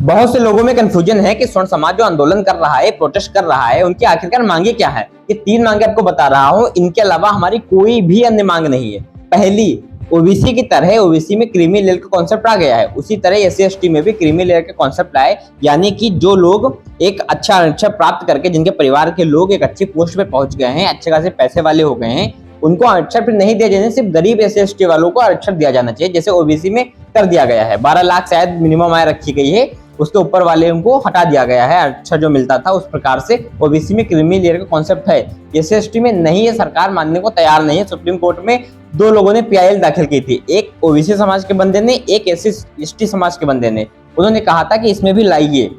बहुत से लोगों में कंफ्यूजन है कि स्वर्ण समाज जो आंदोलन कर रहा है, प्रोटेस्ट कर रहा है, उनकी आखिरकार मांगे क्या है। ये 3 मांगे आपको बता रहा हूं, इनके अलावा हमारी कोई भी अन्य मांग नहीं है। पहली, ओबीसी की तरह ओबीसी में क्रीमी लेयर का कॉन्सेप्ट आ गया है, उसी तरह एससी एसटी में भी क्रीमी लेयर का कॉन्सेप्ट आए, यानी कि जो लोग एक अच्छा आरक्षण प्राप्त करके, जिनके परिवार के लोग एक अच्छी पोस्ट पे पहुंच गए हैं, अच्छे खासे पैसे वाले हो गए हैं, उनको आरक्षण फिर नहीं दिया जाना, सिर्फ गरीब एससी एसटी वालों को आरक्षण दिया जाना चाहिए, जैसे ओबीसी में कर दिया गया है। 12 लाख शायद मिनिमम आय रखी गई है, उसके ऊपर वाले उनको हटा दिया गया है, अच्छा जो मिलता था उस प्रकार से। ओबीसी में क्रीमी लेयर का कॉन्सेप्ट है, एससी एसटी में नहीं है, सरकार मानने को तैयार नहीं है। सुप्रीम कोर्ट में 2 लोगों ने पीआईएल दाखिल की थी, एक ओबीसी समाज के बंदे ने, एक एससी एसटी समाज के बंदे ने। उन्होंने कहा था कि इसमें भी लाइए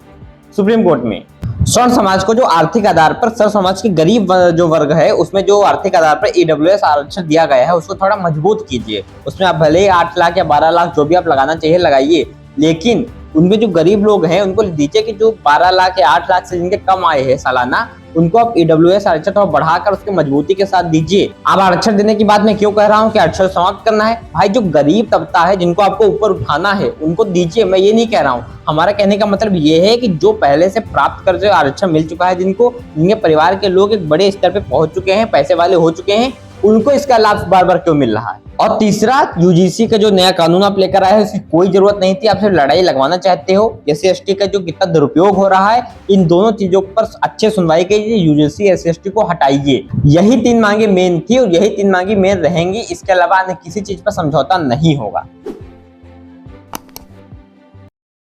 सुप्रीम कोर्ट में। स्वर्ण समाज को जो आर्थिक आधार पर, स्वर्ण समाज के गरीब जो वर्ग है उसमें जो आर्थिक आधार पर ईडब्ल्यूएस आरक्षण दिया गया है, उसको थोड़ा मजबूत कीजिए। उसमें आप भले ही 8 लाख या 12 लाख जो भी आप लगाना चाहिए लगाइए, लेकिन उनमें जो गरीब लोग हैं उनको दीजिए कि जो 12 लाख या 8 लाख से जिनके कम आए हैं सालाना, उनको आप ईडब्ल्यूएस आरक्षण थोड़ा बढ़ाकर उसके मजबूती के साथ दीजिए। अब आरक्षण देने की बात मैं क्यों कह रहा हूँ कि आरक्षण समाप्त करना है, भाई जो गरीब तबका है, जिनको आपको ऊपर उठाना है, उनको दीजिए। मैं ये नहीं कह रहा हूँ, हमारा कहने का मतलब ये है कि जो पहले से प्राप्त कर जो आरक्षण मिल चुका है, जिनके परिवार के लोग एक बड़े स्तर पे पहुंच चुके हैं, पैसे वाले हो चुके हैं, उनको इसका लाभ बार बार क्यों मिल रहा है। और तीसरा, यूजीसी का जो नया कानून आप लेकर आए हैं उसकी कोई जरूरत नहीं थी, आप सिर्फ लड़ाई लगवाना चाहते हो। एससी एसटी का जो कितना दुरुपयोग हो रहा है, इन दोनों चीजों पर अच्छे सुनवाई कीजिए, यूजीसी एससी एसटी को हटाइए। यही 3 मांगे मेन थी और यही 3 मांगे मेन रहेंगी, इसके अलावा किसी चीज पर समझौता नहीं होगा।